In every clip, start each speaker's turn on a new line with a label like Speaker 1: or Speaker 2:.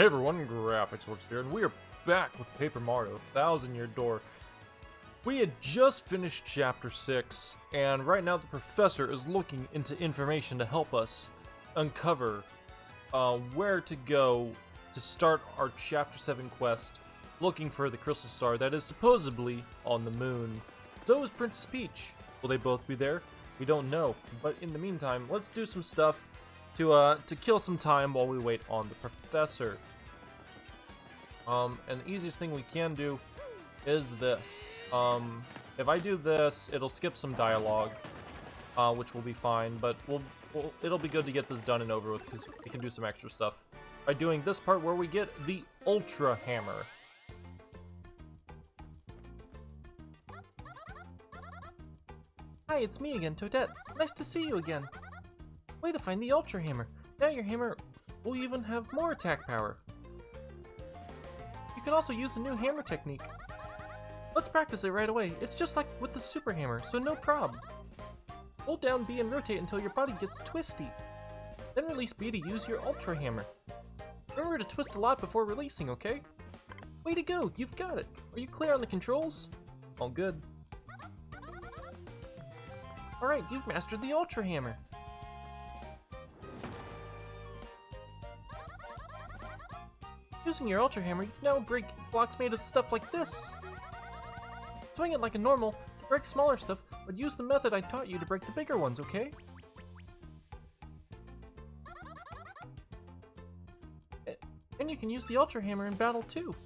Speaker 1: Hey everyone, Graphics Works here, and we are back with Paper Mario: 1000 Year Door. We had just finished Chapter 6, and right now the professor is looking into information to help us uncover where to go to start our Chapter 7 quest, looking for the crystal star that is supposedly on the moon. So is Princess Peach. Will they both be there? We don't know, but in the meantime, let's do some stuff to kill some time while we wait on the professor. And the easiest thing we can do is this. If I do this, it'll skip some dialogue, which will be fine, but it'll be good to get this done and over with because we can do some extra stuff by doing this part where we get the Ultra Hammer.
Speaker 2: Hi, it's me again, Toadette. Nice to see you again. Way to find the Ultra Hammer. Now your hammer will even have more attack power. You can also use the new hammer technique. Let's practice it right away. It's just like with the Super Hammer, so no prob. Hold down B and rotate until your body gets twisty. Then release B to use your Ultra Hammer. Remember to twist a lot before releasing, okay? Way to go, you've got it. Are you clear on the controls?
Speaker 1: All good.
Speaker 2: Alright, you've mastered the Ultra Hammer. Using your Ultra Hammer, you can now break blocks made of stuff like this. Swing it like a normal to break smaller stuff, but use the method I taught you to break the bigger ones, okay? And you can use the Ultra Hammer in battle too.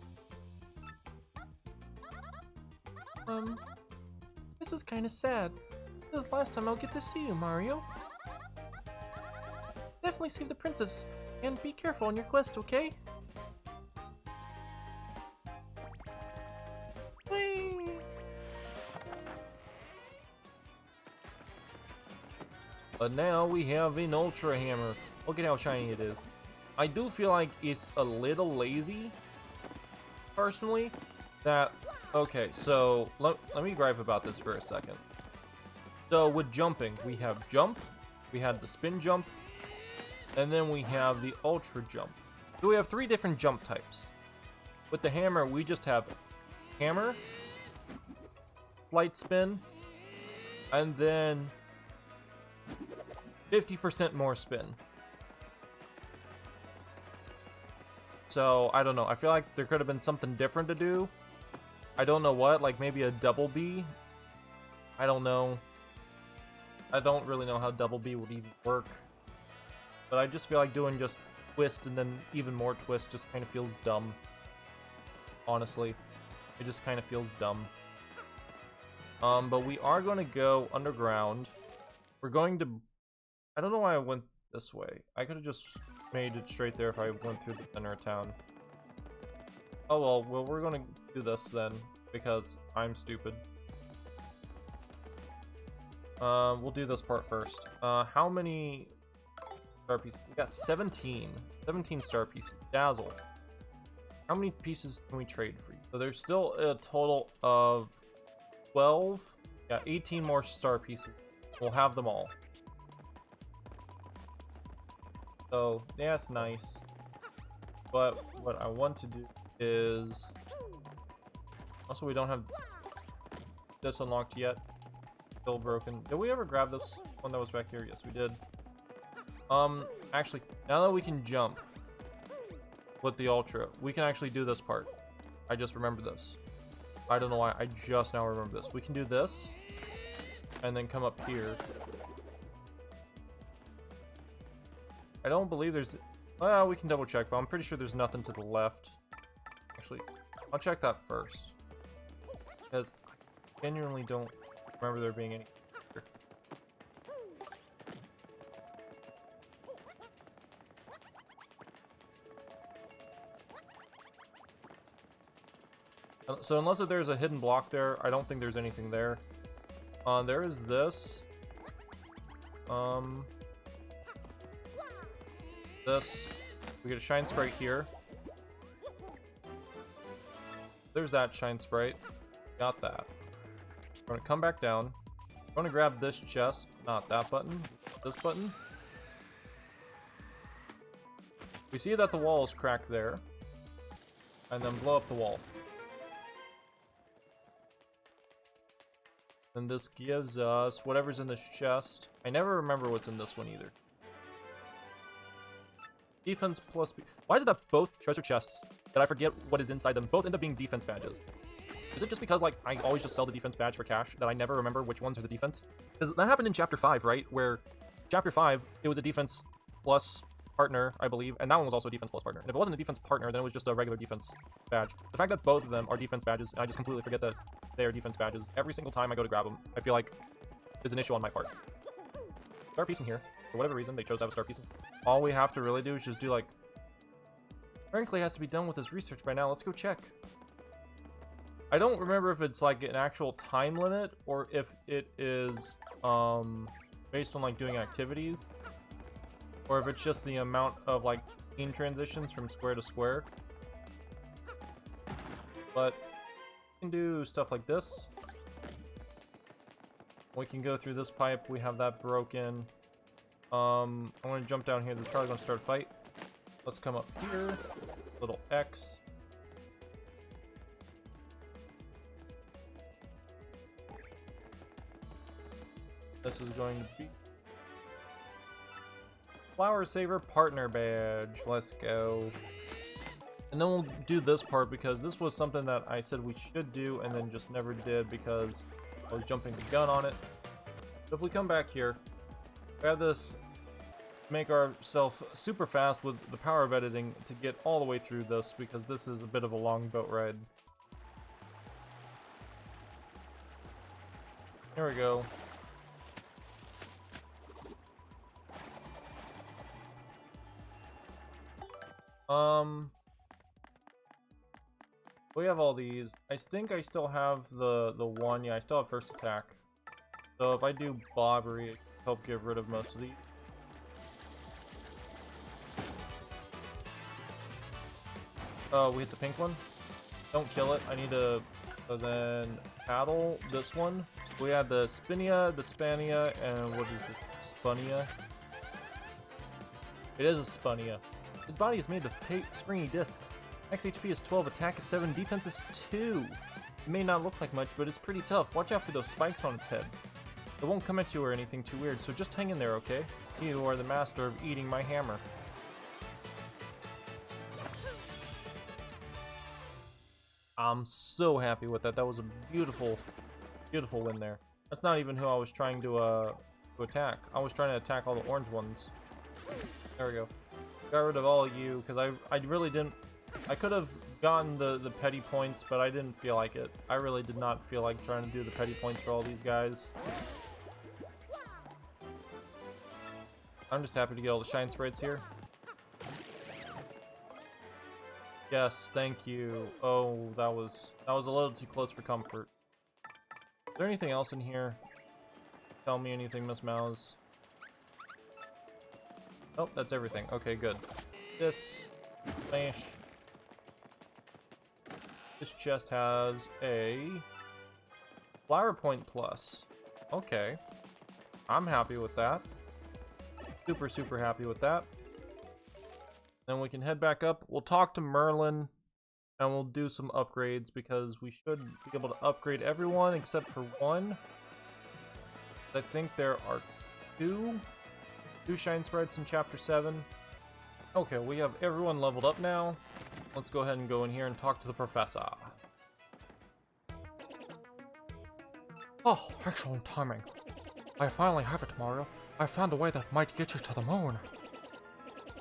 Speaker 2: This is kinda sad. This is the last time I'll get to see you, Mario. Definitely save the princess, and be careful on your quest, okay?
Speaker 1: But now we have an Ultra Hammer. Look at how shiny it is. I do feel like it's a little lazy, personally. Okay, so let me gripe about this for a second. So with jumping, we have jump, we had the spin jump, and then we have the ultra jump. So we have 3 different jump types. With the hammer, we just have hammer, flight spin, and then 50% more spin. So, I don't know. I feel like there could have been something different to do. I don't know what, like maybe a double B? I don't know. I don't really know how double B would even work. But I just feel like doing just twist and then even more twist just kind of feels dumb. Honestly. It just kind of feels dumb. But we are going to go underground. We're going to... I don't know why I went this way. I could have just made it straight there if I went through the center of town. Oh well, we're going to do this then, because I'm stupid. We'll do this part first. How many star pieces? We got 17. 17 star pieces. Dazzle. How many pieces can we trade for you? So there's still a total of 12. Yeah, 18 more star pieces. We'll have them all. So, yeah, that's nice. But what I want to do is... Also, we don't have this unlocked yet. Still broken. Did we ever grab this one that was back here? Yes, we did. Actually, now that we can jump with the Ultra, we can actually do this part. I just remember this. I don't know why, I just now remember this. We can do this, and then come up here. I don't believe there's... Well, we can double check, but I'm pretty sure there's nothing to the left. Actually, I'll check that first. Because I genuinely don't remember there being any here. So unless there's a hidden block there, I don't think there's anything there. There is this. This. We get a shine sprite here. There's that shine sprite. Got that. We're gonna come back down. We're gonna grab this chest, not that button, this button. We see that the wall is cracked there. And then blow up the wall. And this gives us whatever's in this chest. I never remember what's in this one either. Defense plus... Why is it that both treasure chests, that I forget what is inside them, both end up being defense badges? Is it just because, like, I always just sell the defense badge for cash, that I never remember which ones are the defense? Because that happened in Chapter 5, right? Where Chapter 5, it was a defense plus partner, I believe, and that one was also a defense plus partner. And if it wasn't a defense partner, then it was just a regular defense badge. The fact that both of them are defense badges, and I just completely forget that they are defense badges every single time I go to grab them, I feel like is an issue on my part. Star piece in here. For whatever reason, they chose to have a star piece. All we have to really do is just do, like... Frankly, has to be done with his research by now. Let's go check. I don't remember if it's, like, an actual time limit, or if it is, based on, like, doing activities. Or if it's just the amount of, like, scene transitions from square to square. But we can do stuff like this. We can go through this pipe. We have that broken. I'm going to jump down here. There's probably going to start a fight. Let's come up here. Little X. This is going to be Flower Saver Partner Badge. Let's go. And then we'll do this part because this was something that I said we should do and then just never did because I was jumping the gun on it. So if we come back here, we have this, make ourselves super fast with the power of editing to get all the way through this because this is a bit of a long boat ride. Here we go. We have all these. I think I still have the one. Yeah, I still have first attack. So if I do Bobbery, it can help get rid of most of these. Oh, we hit the pink one. Don't kill it. I need to then paddle this one. We have the Spinia, the Spania, and what is the Spunnia? It is a Spunnia. His body is made of springy discs. Max HP is 12, attack is 7, defense is 2. It may not look like much, but it's pretty tough. Watch out for those spikes on its head. It won't come at you or anything too weird, so just hang in there, okay? You are the master of eating my hammer. I'm so happy with that. That was a beautiful, beautiful win there. That's not even who I was trying to attack. I was trying to attack all the orange ones. There we go. Got rid of all of you, because I really didn't... I could have gotten the petty points, but I didn't feel like it. I really did not feel like trying to do the petty points for all these guys. I'm just happy to get all the shine sprites here. Yes, thank you. Oh, that was a little too close for comfort. Is there anything else in here? Tell me anything, Miss Mouse. Oh, that's everything. Okay, good. This, finish. This chest has a flower point plus. Okay. I'm happy with that. Super, super happy with that. Then we can head back up. We'll talk to Merlin and we'll do some upgrades because we should be able to upgrade everyone except for one. I think there are two shine sprites in chapter 7. Okay, we have everyone leveled up now. Let's go ahead and go in here and talk to the professor.
Speaker 2: Oh, excellent timing. I finally have it, Mario. I found a way that might get you to the moon.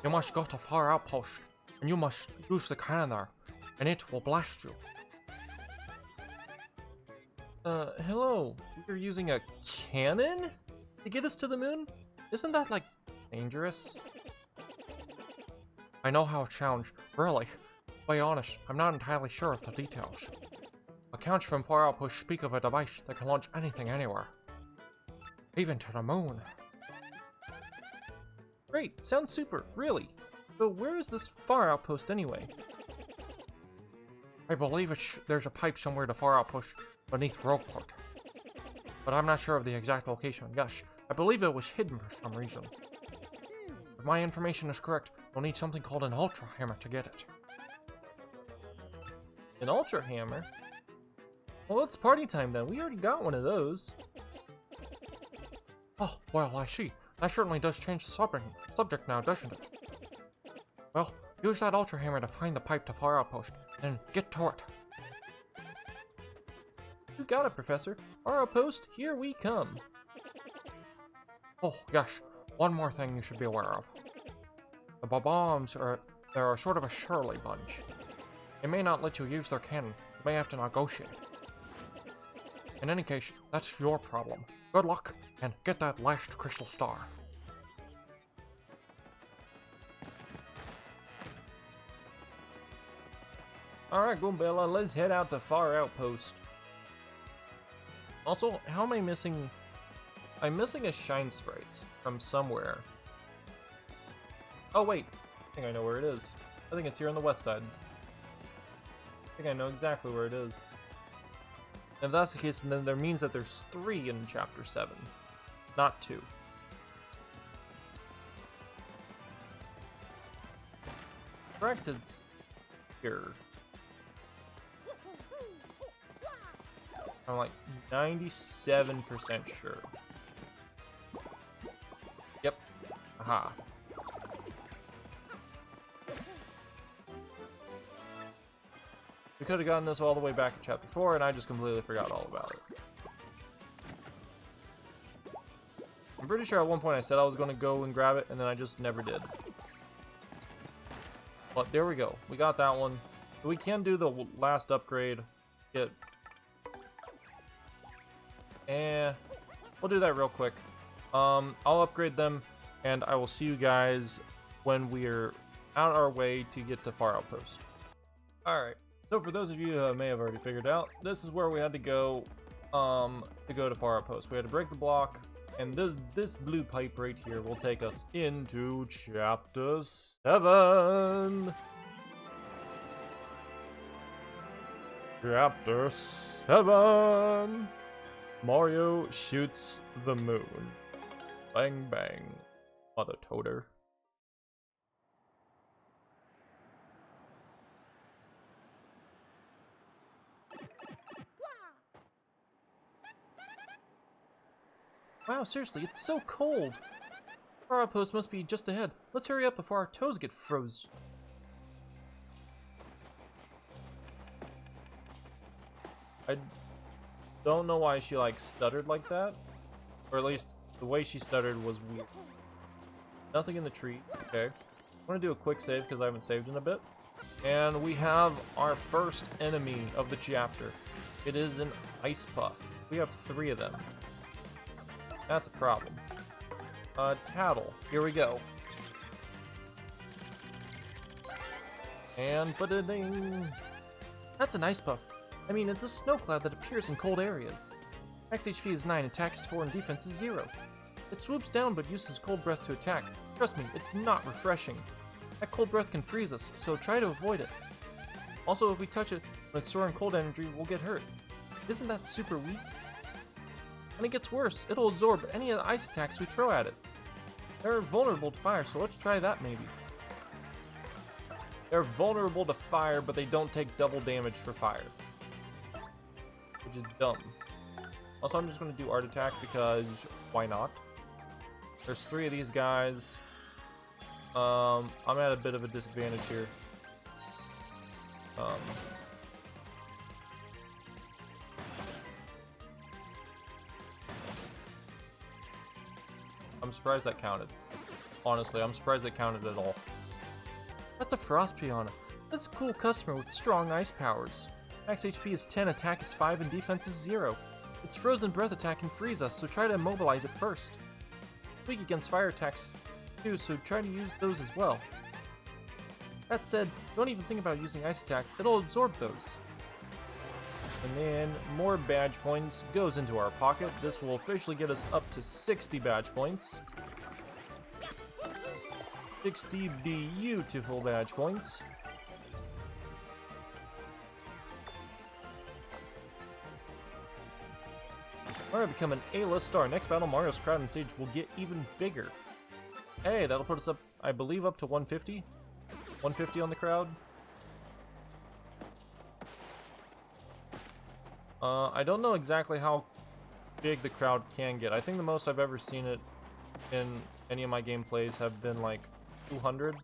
Speaker 2: You must go to Far Outpost, and you must use the cannon there, and it will blast you.
Speaker 1: Hello. You're using a cannon to get us to the moon? Isn't that, like, dangerous?
Speaker 2: I know how it sounds, really. To be honest, I'm not entirely sure of the details. Accounts from Far Outpost speak of a device that can launch anything anywhere. Even to the moon.
Speaker 1: Great, sounds super, really. But where is this Far Outpost anyway?
Speaker 2: I believe there's a pipe somewhere to Far Outpost beneath Rogueport. But I'm not sure of the exact location. Gosh, I believe it was hidden for some reason. If my information is correct, you'll need something called an Ultra Hammer to get it.
Speaker 1: An Ultra Hammer? Well, it's party time then. We already got one of those.
Speaker 2: Oh, well, I see. That certainly does change the subject now, doesn't it? Well, use that Ultra Hammer to find the pipe to Far Outpost, and get to it.
Speaker 1: You got it, Professor. Far Outpost, here we come.
Speaker 2: Oh, yes. One more thing you should be aware of. The Bob-ombs they're sort of a surly bunch. They may not let you use their cannon. You may have to negotiate. In any case, that's your problem. Good luck, and get that last crystal star.
Speaker 1: Alright, Goombella, let's head out to Far Outpost. Also, how am I missing... I'm missing a Shine Sprite from somewhere. Oh wait, I think I know where it is. I think it's here on the west side. I think I know exactly where it is. If that's the case, then there means that there's 3 in Chapter 7, not 2. Correct, it's here. I'm like 97% sure. Yep. Aha. We could have gotten this all the way back in Chapter 4, and I just completely forgot all about it. I'm pretty sure at one point I said I was going to go and grab it, and then I just never did. But there we go. We got that one. We can do the last upgrade. We'll do that real quick. I'll upgrade them, and I will see you guys when we're out our way to get to Far Outpost. Alright, so for those of you who may have already figured out, this is where we had to go to Far Outpost. We had to break the block, and this blue pipe right here will take us into Chapter 7! Chapter 7! Mario shoots the moon. Bang bang, mother toader. Wow, seriously, it's so cold. Our outpost must be just ahead. Let's hurry up before our toes get froze. I don't know why she like stuttered like that, or at least the way she stuttered was weird. Nothing in the tree. Okay, I'm gonna do a quick save because I haven't saved in a bit, and we have our first enemy of the chapter. It is an ice puff. We have 3 of them. That's a problem. Tattle. Here we go. And ba-da-ding. That's an ice puff. I mean, it's a snow cloud that appears in cold areas. Max HP is 9, attack is 4, and defense is 0. It swoops down but uses cold breath to attack. Trust me, it's not refreshing. That cold breath can freeze us, so try to avoid it. Also, if we touch it when it's storing cold energy, we'll get hurt. Isn't that super weak? And it gets worse, it'll absorb any of the ice attacks we throw at it. They're vulnerable to fire, so let's try that maybe. They're vulnerable to fire, but they don't take double damage for fire. Which is dumb. Also, I'm just going to do Art Attack because why not? There's 3 of these guys. I'm at a bit of a disadvantage here. I'm surprised that counted. Honestly, I'm surprised that counted at all. That's a Frost Piranha. That's a cool customer with strong ice powers. Max HP is 10, attack is 5, and defense is 0. Its frozen breath attack can freeze us, so try to immobilize it first. It's weak against fire attacks too, so try to use those as well. That said, don't even think about using ice attacks, it'll absorb those. And then more badge points goes into our pocket. This will officially get us up to 60 badge points. 60 beautiful badge points. Mario become an A-list star. Next battle, Mario's crowd and stage will get even bigger. Hey, that'll put us up I believe, up to 150. 150 on the crowd. I don't know exactly how big the crowd can get. I think the most I've ever seen it in any of my gameplays have been like 200.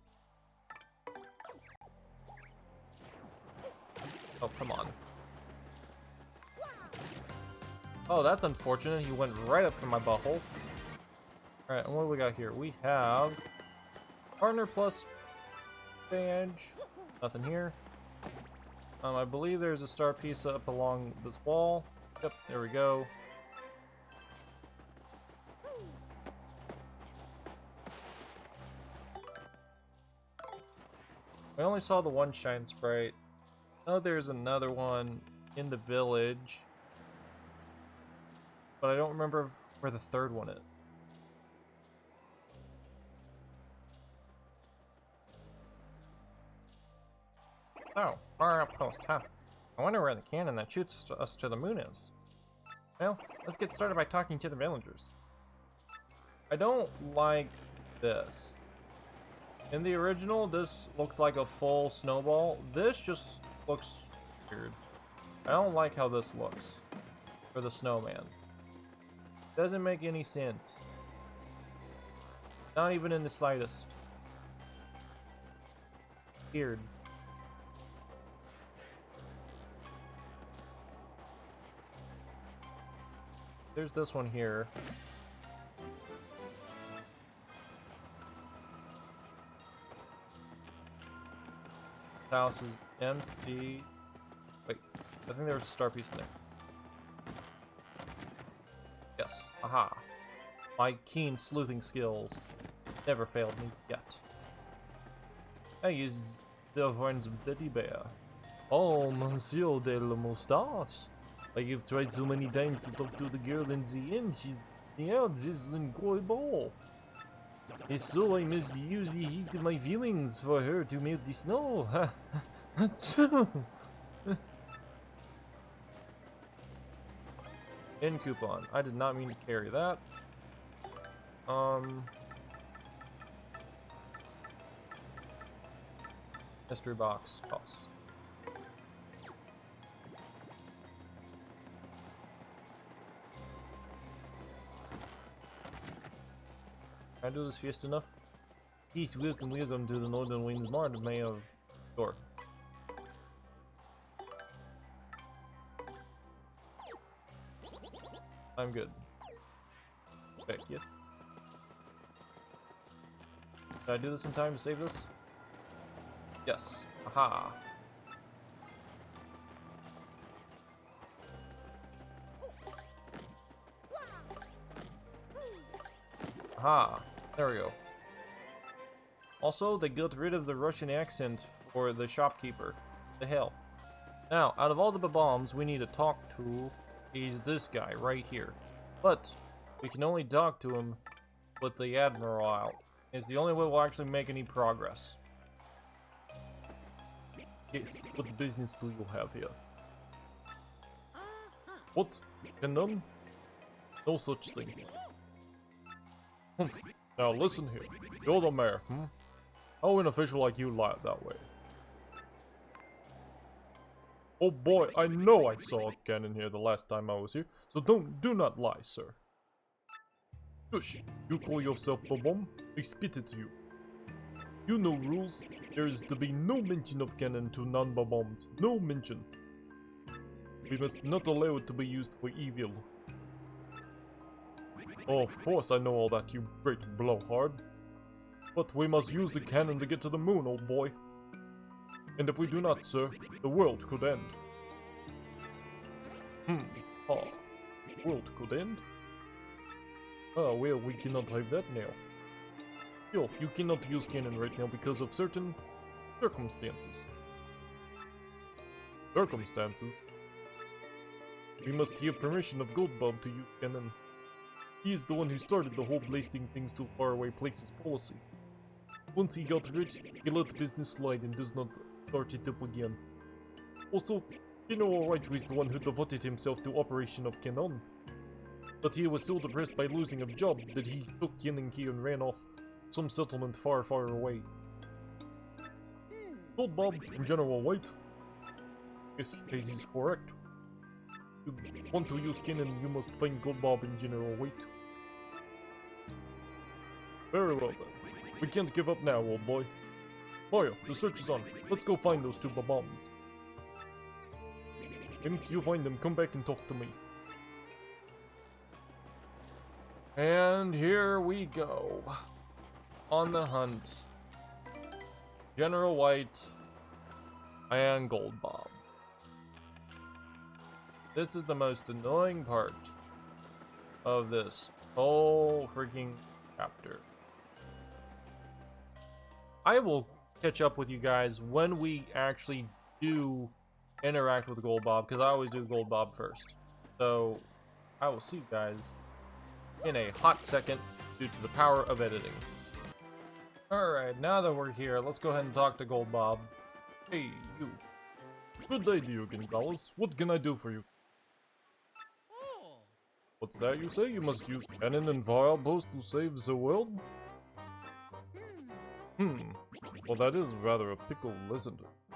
Speaker 1: Oh, come on. Oh, that's unfortunate. He went right up from my butthole. Alright, and what do we got here? We have partner plus badge. Nothing here. I believe there's a star piece up along this wall. Yep, there we go. I only saw the one shine sprite. Oh, there's another one in the village. But I don't remember where the third one is. Oh, Far Outpost, huh? I wonder where the cannon that shoots us to the moon is. Well, let's get started by talking to the villagers. I don't like this. In the original, this looked like a full snowball. This just looks weird. I don't like how this looks for the snowman. Doesn't make any sense. Not even in the slightest. Weird. There's this one here. The house is empty. Wait, I think there was a star piece in there. Yes, aha. My keen sleuthing skills never failed me yet. Hey, is the friends of Teddy Bear? Oh, Monsieur de la Moustache. I have tried so many times to talk to the girl in the inn. She's, yeah, this is incredible. And so I must use the heat of my feelings for her to melt the snow. In coupon. I did not mean to carry that. Mystery box. Toss. Can I do this fast enough? Peace, welcome to the Northern Winds Mart, May of Door. I'm good. Okay, yes. Did I do this in time to save this? Yes. Aha. Aha. There we go. Also, they got rid of the Russian accent for the shopkeeper. The hell. Now, out of all the bombs we need to talk to is this guy right here. But we can only talk to him with the Admiral out. It's the only way we'll actually make any progress. Yes, what business do you have here? What? Cannon? No such thing. Now listen here. You're the mayor, How an official like you lie that way? Oh boy, I know I saw a cannon here the last time I was here, so do not lie, sir. Shush, you call yourself Bobom? I spit at you. You know rules. There is to be no mention of cannon to non-Boboms. No mention. We must not allow it to be used for evil. Oh, of course I know all that, you great blowhard. But we must use the cannon to get to the moon, old boy. And if we do not, sir, the world could end. The world could end? Oh, well, we cannot have that now. Yo, you cannot use cannon right now because of certain circumstances. Circumstances? We must have permission of Goldbob to use cannon. He is the one who started the whole blasting things to faraway places policy. Once he got rich, he let business slide and does not start it up again. Also, General White was the one who devoted himself to operation of cannon. But he was so depressed by losing a job that he took Yen and Key and ran off. some settlement far, far away. Goldbob and General White? Yes, that is correct. If you want to use cannon, you must find Goldbob and General White. Very well then. We can't give up now, old boy. Mario, the search is on. Let's go find those two bombs. And if you find them, come back and talk to me. And here we go. On the hunt. General White and Goldbob. This is the most annoying part of this whole freaking chapter. I will catch up with you guys when we actually do interact with Goldbob, because I always do Goldbob first. So I will see you guys in a hot second due to the power of editing. Alright, now that we're here, let's go ahead and talk to Goldbob. Hey, you. Good day to you, Gonzalez. What can I do for you? What's that you say? You must use cannon and Far Outpost to save the world? Well, that is rather a pickle, isn't it?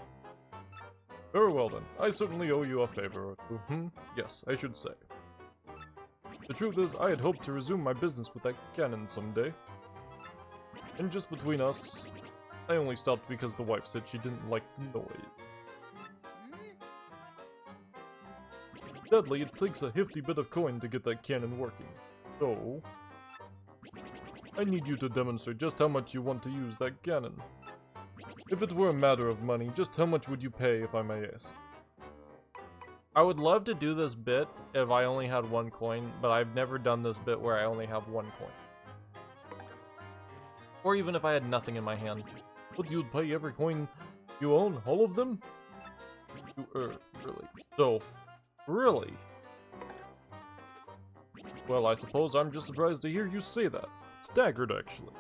Speaker 1: Very well then. I certainly owe you a favor or two. Yes, I should say. The truth is, I had hoped to resume my business with that cannon someday. And just between us, I only stopped because the wife said she didn't like the noise. Sadly, it takes a hefty bit of coin to get that cannon working. So, I need you to demonstrate just how much you want to use that cannon. If it were a matter of money, just how much would you pay, if I may ask?
Speaker 2: I would love to do this bit if I only had one coin, but I've never done this bit where I only have one coin. Or even if I had nothing in my hand.
Speaker 1: But you'd pay every coin you own, all of them? Really? So, really? Well, I suppose I'm just surprised to hear you say that. Staggered, actually.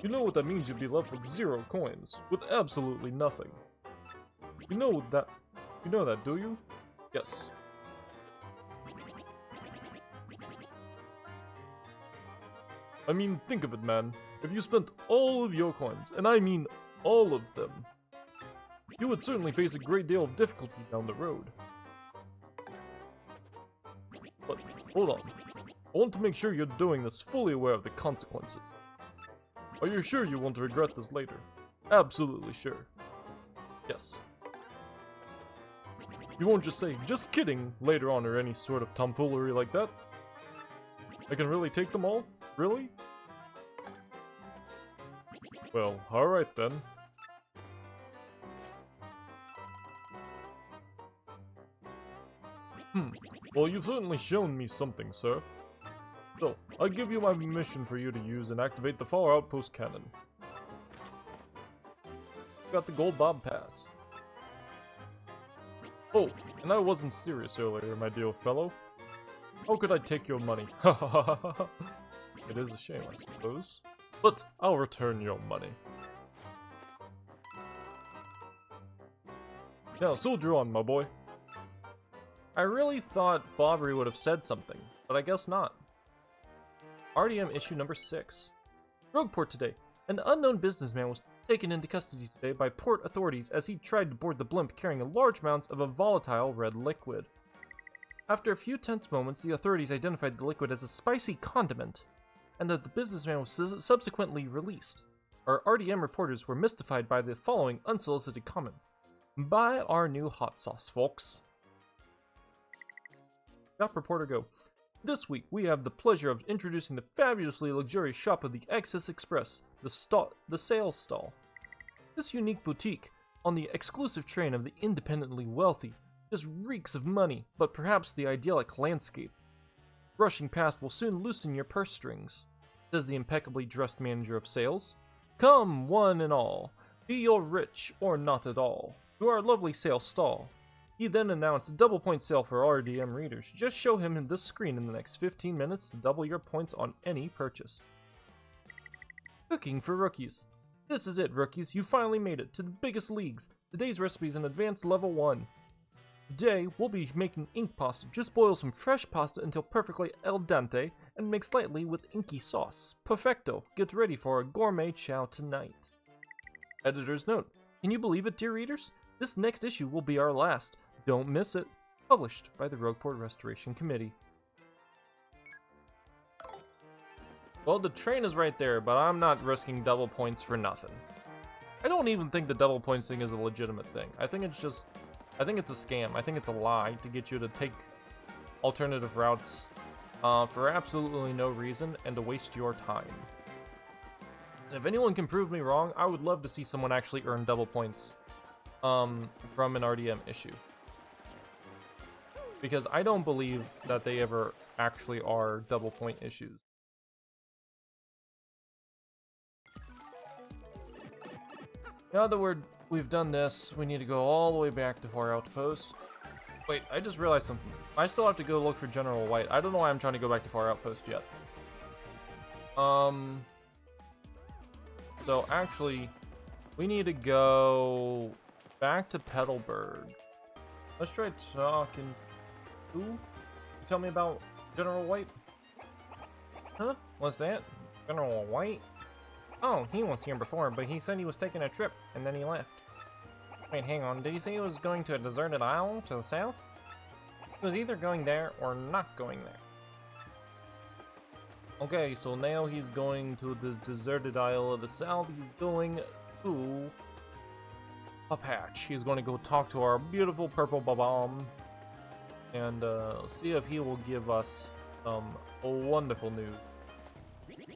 Speaker 1: You know what that means? You'd be left with 0 coins, with absolutely nothing. You know that, do you? Yes. I mean, think of it, man. If you spent all of your coins, and I mean all of them, you would certainly face a great deal of difficulty down the road. But, hold on. I want to make sure you're doing this fully aware of the consequences. Are you sure you won't regret this later? Absolutely sure. Yes. You won't just say, just kidding, later on or any sort of tomfoolery like that? I can really take them all? Really? Well, alright then. Well, you've certainly shown me something, sir. So, I'll give you my mission for you to use and activate the Far Outpost cannon. Got the Goldbob pass. Oh, and I wasn't serious earlier, my dear fellow. How could I take your money? Ha ha ha ha ha. It is a shame, I suppose. But I'll return your money. Now, soldier on, my boy.
Speaker 2: I really thought Bobbery would have said something, but I guess not. RDM issue number 6. Rogueport today. An unknown businessman was taken into custody today by port authorities as he tried to board the blimp carrying large amounts of a volatile red liquid. After a few tense moments, the authorities identified the liquid as a spicy condiment, and that the businessman was subsequently released. Our RDM reporters were mystified by the following unsolicited comment. Buy our new hot sauce, folks. Shop reporter go. This week, we have the pleasure of introducing the fabulously luxurious shop of the Access Express, the sales stall. This unique boutique, on the exclusive train of the independently wealthy, just reeks of money, but perhaps the idyllic landscape. Rushing past will soon loosen your purse strings, says the impeccably dressed manager of sales. Come, one and all, be you rich or not at all, to our lovely sales stall. He then announced a double point sale for RDM readers. Just show him this screen in the next 15 minutes to double your points on any purchase. Cooking for rookies. This is it, rookies. You finally made it to the biggest leagues. Today's recipe is an advanced level 1. Today, we'll be making ink pasta. Just boil some fresh pasta until perfectly al dente and mixed lightly with inky sauce. Perfecto. Get ready for a gourmet chow tonight. Editor's note. Can you believe it, dear readers? This next issue will be our last. Don't miss it. Published by the Rogueport Restoration Committee. Well, the train is right there, but I'm not risking double points for nothing. I don't even think the double points thing is a legitimate thing. I think it's a scam. I think it's a lie to get you to take alternative routes for absolutely no reason and to waste your time. And if anyone can prove me wrong, I would love to see someone actually earn double points from an RDM issue. Because I don't believe that they ever actually are double point issues. Now that we've done this, we need to go all the way back to Far Outpost. Wait, I just realized something. I still have to go look for General White. I don't know why I'm trying to go back to Far Outpost yet. So actually, we need to go back to Petalburg. Let's try talking. Who? You tell me about General White? Huh? What's that? General White? Oh, he was here before, but he said he was taking a trip, and then he left. Wait, hang on, did he say he was going to a deserted isle to the south? He was either going there or not going there. Okay, so now he's going to the deserted isle of the south. He's going to a patch. He's going to go talk to our beautiful purple Babam and see if he will give us some wonderful news.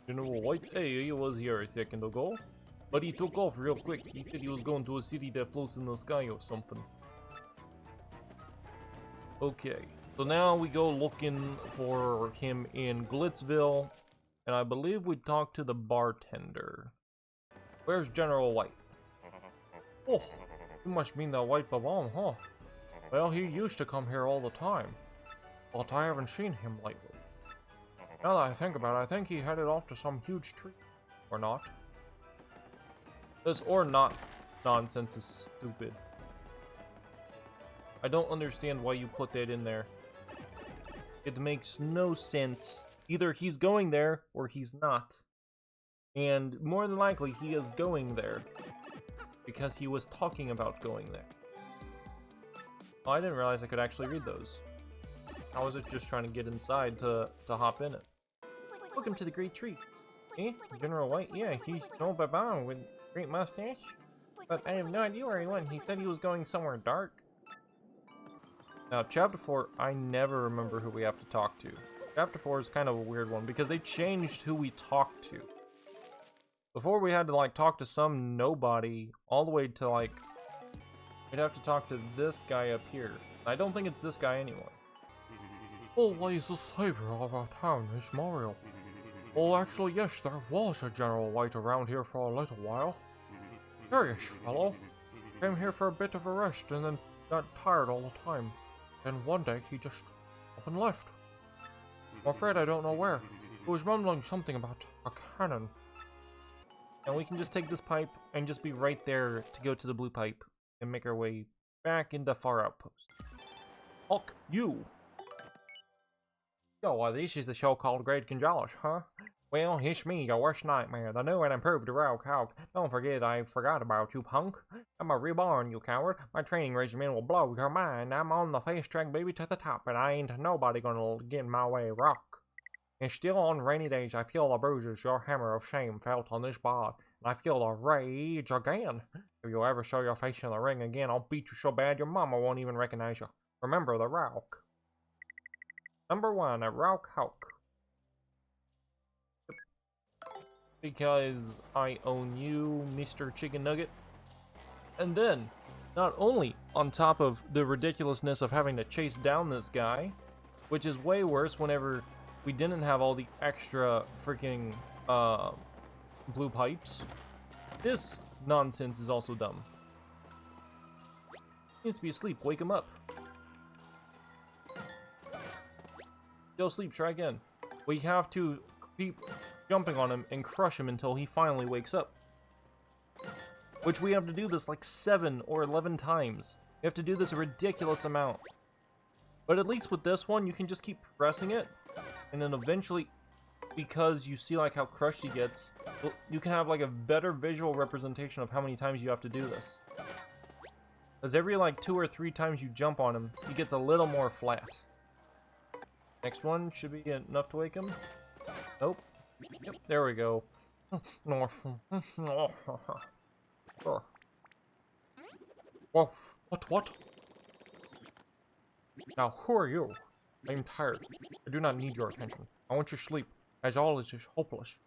Speaker 2: General White, hey, he was here a second ago, but he took off real quick. He said he was going to a city that floats in the sky or something. Okay, so now we go looking for him in Glitzville, and I believe we talked to the bartender. Where's General White? Oh, you must mean that White Babam, huh? Well, he used to come here all the time, but I haven't seen him lately. Now that I think about it, I think he headed off to some huge tree. Or not. This or not nonsense is stupid. I don't understand why you put that in there. It makes no sense. Either he's going there or he's not. And more than likely he is going there. Because he was talking about going there. Oh, I didn't realize I could actually read those. How was it just trying to get inside to hop in it? Welcome to the Great Tree. Eh? General White? Yeah, he's no Babam with great mustache. But I have no idea where he went. He said he was going somewhere dark. Now, Chapter 4, I never remember who we have to talk to. Chapter 4 is kind of a weird one because they changed who we talked to. Before we had to, like, talk to some nobody all the way to, like, we'd have to talk to this guy up here. I don't think it's this guy anymore. Always the savior of our town is Mario. Oh, actually, yes, there was a General White around here for a little while. Curious fellow. Came here for a bit of a rest and then got tired all the time. And one day he just up and left. I'm afraid I don't know where. He was mumbling something about a cannon. And we can just take this pipe and just be right there to go to the blue pipe and make our way back into Far Outpost. Fuck you! Yo, this is the show called Great Gonzales, huh? Well, it's me, your worst nightmare, the new and improved Rogue Hulk. Don't forget I forgot about you, punk. I'm a reborn, you coward. My training regimen will blow your mind. I'm on the fast track, baby, to the top, and I ain't nobody gonna get in my way, rock. And still on rainy days, I feel the bruises your hammer of shame felt on this bar, and I feel the rage again. If you ever show your face in the ring again, I'll beat you so bad your mama won't even recognize you. Remember the Rock. Number 1, a Rock Hulk. Because I own you, Mr. Chicken Nugget. And then, not only on top of the ridiculousness of having to chase down this guy, which is way worse whenever we didn't have all the extra freaking blue pipes, this nonsense is also dumb. He needs to be asleep, wake him up. Still asleep, try again. We have to keep jumping on him and crush him until he finally wakes up. Which we have to do this like 7 or 11 times. We have to do this a ridiculous amount. But at least with this one, you can just keep pressing it, and then eventually
Speaker 1: because you see like how crushed he gets, you can have like a better visual representation of how many times you have to do this. Because every like 2 or 3 times you jump on him, he gets a little more flat. Next one should be enough to wake him. Nope. Yep, there we go. Sure. Whoa, what? Now, who are you? I am tired. I do not need your attention. I want your sleep, as all is just hopeless.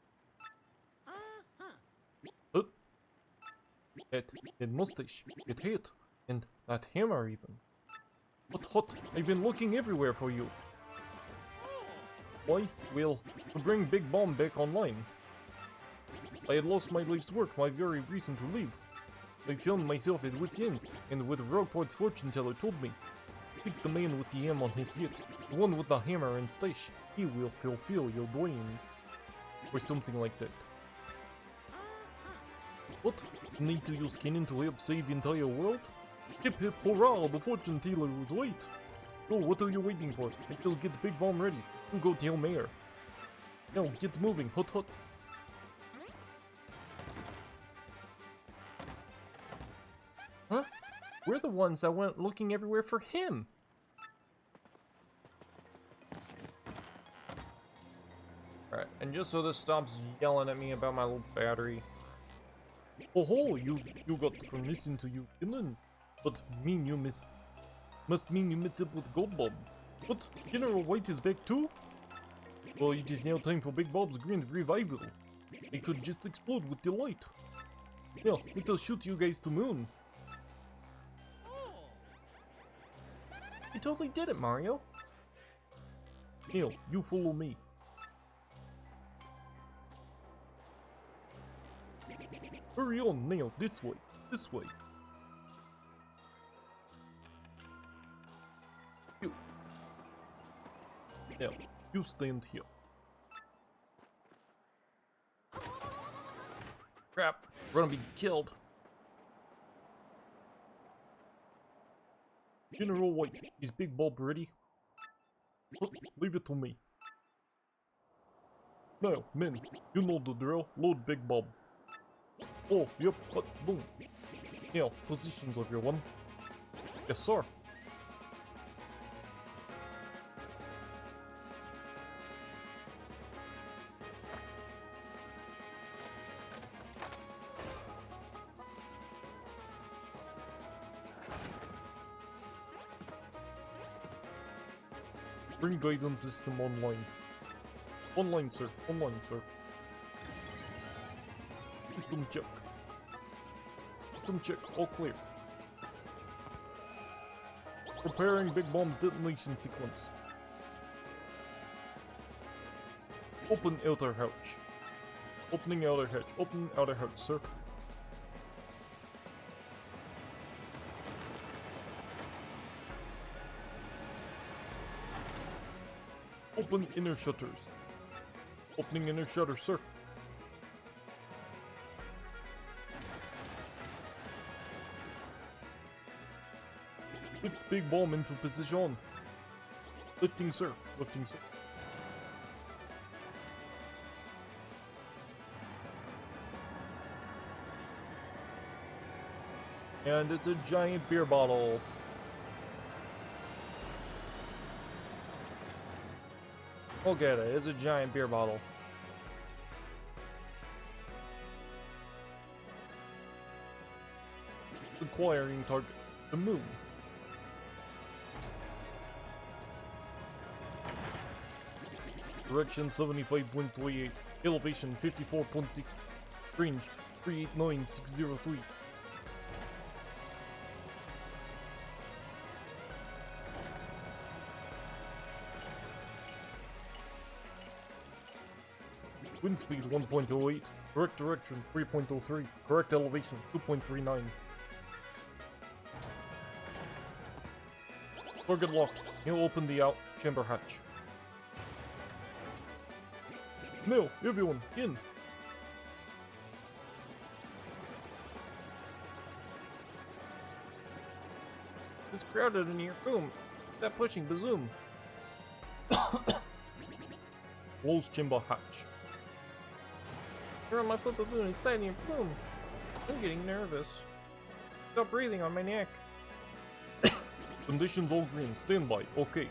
Speaker 1: That mustache, that hat, and that hammer even. What? I've been looking everywhere for you. Why? Well, to bring Big Bomb back online. I had lost my life's work, my very reason to live. I found myself at wit's end, and with Rogueport's fortune teller told me, pick the man with the M on his head, the one with the hammer and stash, he will fulfill your dream. Or something like that. What? You need to use cannon to help save the entire world? Hip hip hurrah, the fortune teller was right! Oh, what are you waiting for? I shall get Big Bomb ready. You go tell Mayor. Now, get moving, hut. Huh? We're the ones that went looking everywhere for him! Alright, and just so this stops yelling at me about my little battery. Oh, you got permission to use cannon, but must mean you met up with Goldbob. What? General White is back too? Well, it is now time for Big Bob's grand revival. It could just explode with delight. Now, it'll shoot you guys to moon. You totally did it, Mario. Now, you follow me. Hurry on, now, this way. You. Now, you stand here. Crap, we're gonna be killed. General White, is Big Bob ready? Leave it to me. Now, men, you know the drill. Load Big Bob. Oh, yep, boom. Now, positions everyone. Yes, sir. Bring guidance system online. Online, sir. System check. All clear. Preparing Big Bomb's detonation sequence. Open outer hatch. Opening outer hatch. Open outer hatch, sir. Open inner shutters. Opening inner shutter, sir. Lift Big Bomb into position. Lifting, sir. And it's a giant beer bottle. Look at it, it's a giant beer bottle. Acquiring target, the moon. Direction 75.28, elevation 54.6, range 389,603. Wind speed 1.08, correct direction 3.03, correct elevation 2.39. Target locked. Now open the out chamber hatch. Now, everyone, in! It's crowded in here. Boom! Stop pushing, bazoom! Close chamber hatch.
Speaker 2: You're on my foot balloon is tight in your plume. I'm getting nervous. Stop breathing on my neck.
Speaker 1: Conditions all green. Stand by. Okay.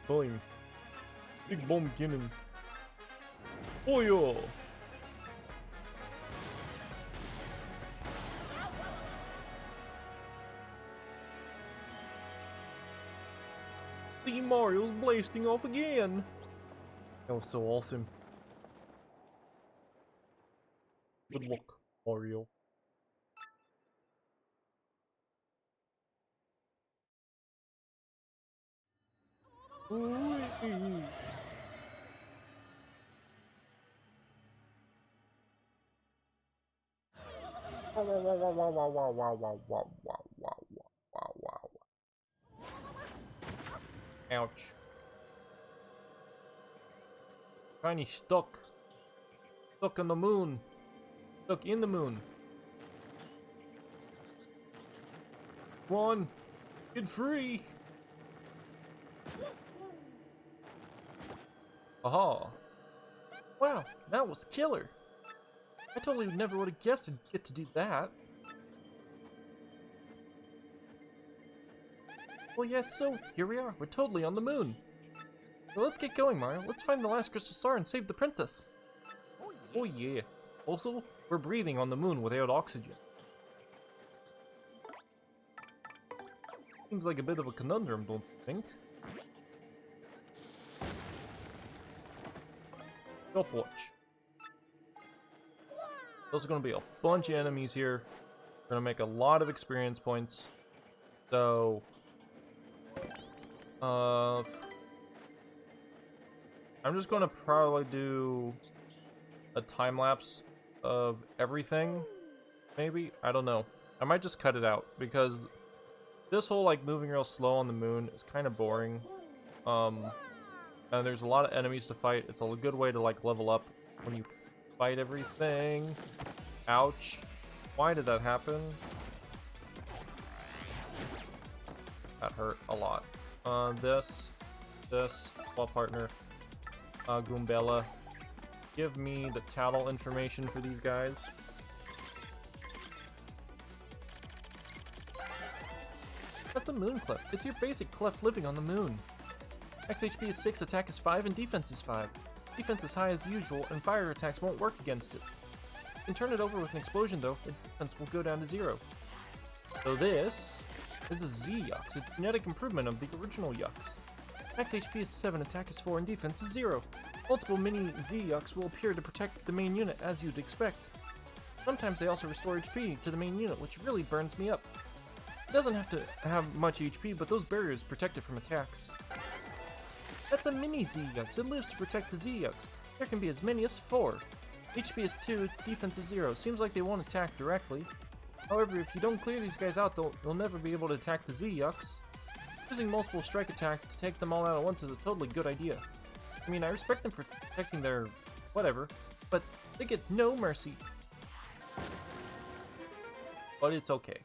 Speaker 1: Time. Big bomb cannon. Fire!
Speaker 2: The Mario's blasting off again.
Speaker 1: That was so awesome. Good luck, Mario. Ooh. Ouch. Tiny stuck. Stuck on the moon. Stuck in the moon. Come on. Get free. Aha.
Speaker 2: Wow, that was killer. I totally never would have guessed I'd get to do that. Well, yes, so here we are. We're totally on the moon. So let's get going, Mario. Let's find the last crystal star and save the princess.
Speaker 1: Oh yeah. Also, we're breathing on the moon without oxygen. Seems like a bit of a conundrum, don't you think? Stopwatch. There's gonna be a bunch of enemies here. We're gonna make a lot of experience points. So, I'm just gonna probably do a time lapse of everything. Maybe? I don't know. I might just cut it out because this whole like moving real slow on the moon is kind of boring. And there's a lot of enemies to fight. It's a good way to like level up when you fight everything. Ouch. Why did that happen? That hurt a lot. This, swap partner, Goombella. Give me the tattle information for these guys.
Speaker 2: That's a moon clef. It's your basic clef living on the moon. Max HP is 6, attack is 5, and defense is 5. Defense is high as usual, and fire attacks won't work against it. You can turn it over with an explosion though, and defense will go down to 0.
Speaker 1: So this
Speaker 2: is Z-Yux, a genetic improvement of the original Yux. Max HP is 7, attack is 4, and defense is 0. Multiple mini Z-Yux will appear to protect the main unit as you'd expect. Sometimes they also restore HP to the main unit, which really burns me up. It doesn't have to have much HP, but those barriers protect it from attacks. That's a mini Z-Yux. It lives to protect the Z-Yux. There can be as many as 4. HP is 2, defense is 0. Seems like they won't attack directly. However, if you don't clear these guys out, you'll never be able to attack the Z-Yux. Using multiple strike attack to take them all out at once is a totally good idea. I mean, I respect them for protecting their whatever, but they get no mercy.
Speaker 1: But it's okay.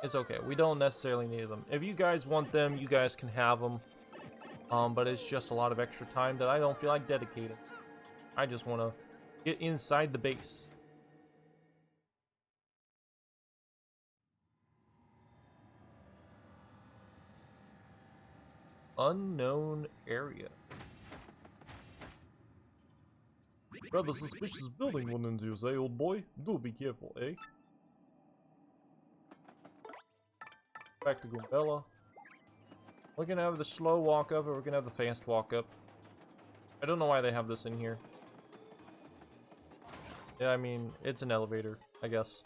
Speaker 1: It's okay. We don't necessarily need them. If you guys want them, you guys can have them. But it's just a lot of extra time that I don't feel like dedicating. I just want to get inside the base. Unknown area. Rather suspicious building went into you, say, old boy. Do be careful, eh? Back to Goombella. We're gonna have the slow walk up, or we're gonna have the fast walk up. I don't know why they have this in here. Yeah, I mean, it's an elevator, I guess.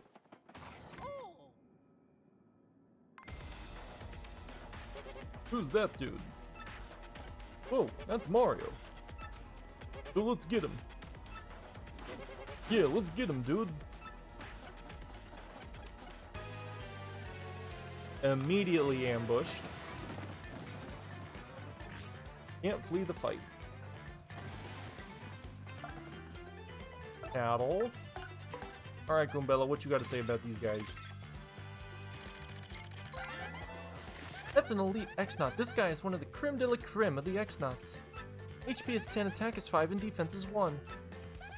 Speaker 1: Who's that dude? Oh, that's Mario. So let's get him. Yeah, let's get him, dude. Immediately ambushed. Can't flee the fight. Cattle. Alright, Goombella, what you gotta say about these guys?
Speaker 2: That's an elite X-Naut. This guy is one of the creme de la creme of the X-Nauts. HP is 10, attack is 5, and defense is 1.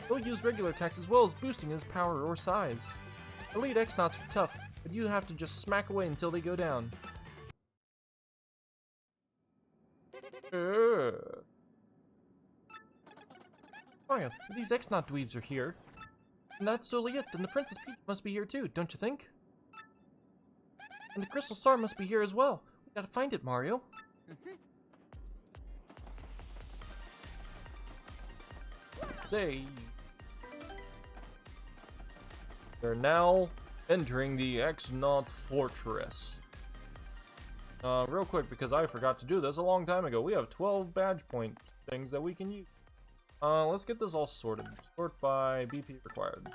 Speaker 2: He'll use regular attacks as well as boosting his power or size. Elite X-Nauts are tough, but you have to just smack away until they go down. Mario, these X-Naut dweebs are here. And that's totally it, then the Princess Peach must be here too, don't you think? And the Crystal Star must be here as well. We gotta find it, Mario.
Speaker 1: Say. We're now entering the X-Naut Fortress. Real quick, because I forgot to do this a long time ago, we have 12 badge point things that we can use. Let's get this all sorted. Sort by BP required.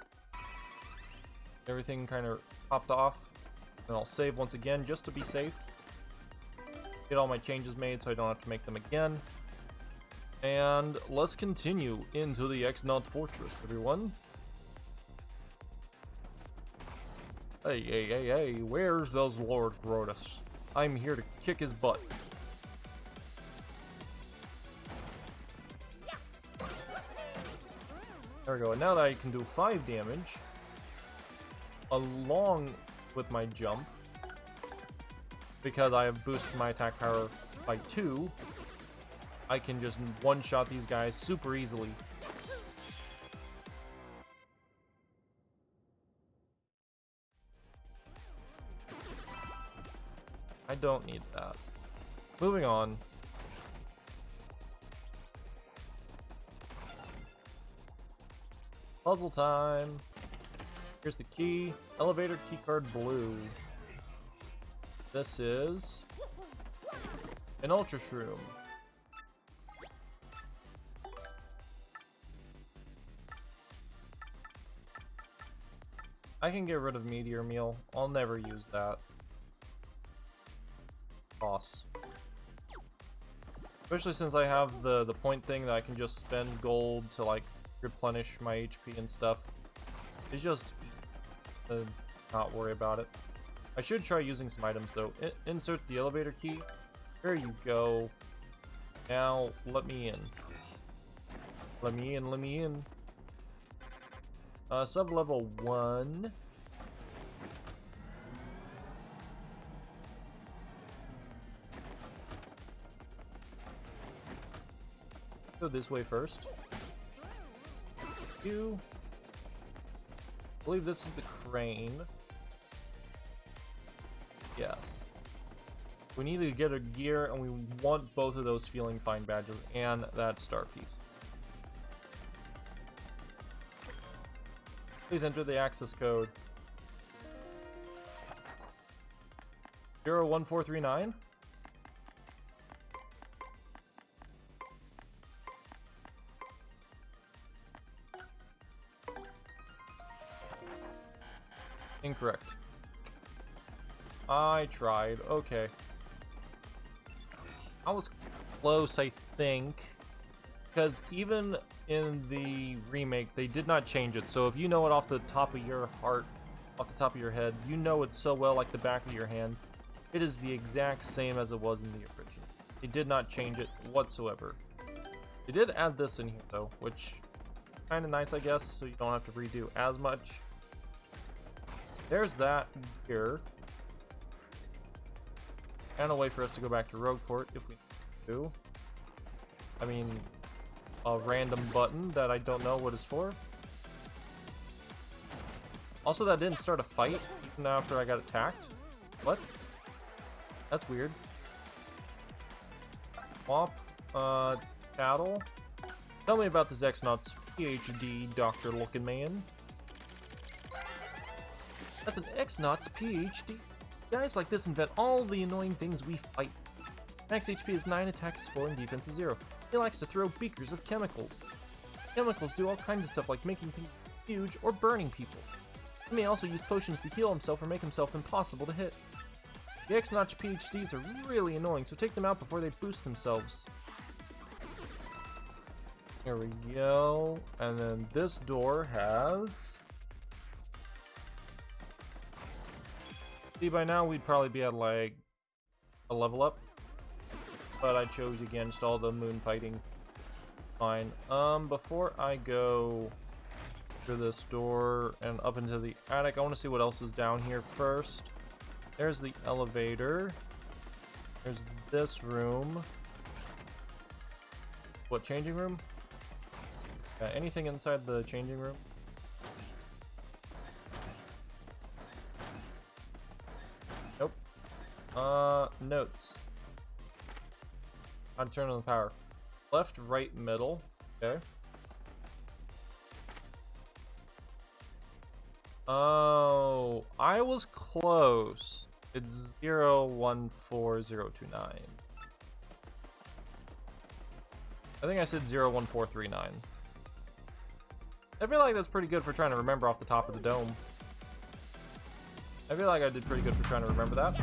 Speaker 1: Everything kind of popped off. And I'll save once again, just to be safe. Get all my changes made so I don't have to make them again. And let's continue into the X-Naut Fortress, everyone. Hey, where's those Lord Grotus? I'm here to kick his butt. There we go, and now that I can do 5 damage, along with my jump, because I have boosted my attack power by 2, I can just one-shot these guys super easily. I don't need that. Moving on. Puzzle time. Here's the key. Elevator keycard blue. This is an Ultra Shroom. I can get rid of Meteor Meal. I'll never use that. Boss. Especially since I have the point thing that I can just spend gold to like replenish my HP and stuff. It's just not worry about it. I should try using some items though. Insert the elevator key. There you go. Now let me in. Let me in. Sub-level 1. Go this way first. I believe this is the crane. Yes. We need to get a gear, and we want both of those Feeling Fine badges and that star piece. Please enter the access code. 01439. Incorrect. I tried. Okay. I was close, I think. Because even in the remake, they did not change it. So if you know it off the top of your heart, off the top of your head, you know it so well like the back of your hand. It is the exact same as it was in the original. They did not change it whatsoever. They did add this in here though, which is kind of nice, I guess, so you don't have to redo as much. There's that here. And a way for us to go back to Rogueport if we need to. I mean, a random button that I don't know what is for. Also, that didn't start a fight even after I got attacked. What? That's weird. Swap, Tattle. Tell me about this X-Naut's PhD, Dr. Looking Man. That's an X-Naut's PhD. Guys like this invent all the annoying things we fight. Max HP is 9, attack is 4, and defense is 0. He likes to throw beakers of chemicals. Chemicals do all kinds of stuff like making things huge or burning people. He may also use potions to heal himself or make himself impossible to hit. The X-Naut PhDs are really annoying, so take them out before they boost themselves. Here we go. And then this door has... See, by now we'd probably be at like a level up. But I chose against all the moon fighting. Fine. Before I go through this door and up into the attic, I want to see what else is down here first. There's the elevator. There's this room. What, changing room? Anything inside the changing room? Nope. Notes. I'm turning on the power. Left, right, middle. Okay. Oh, I was close. It's 014029. I think I said 01439. I feel like that's pretty good for trying to remember off the top of the dome. I feel like I did pretty good for trying to remember that.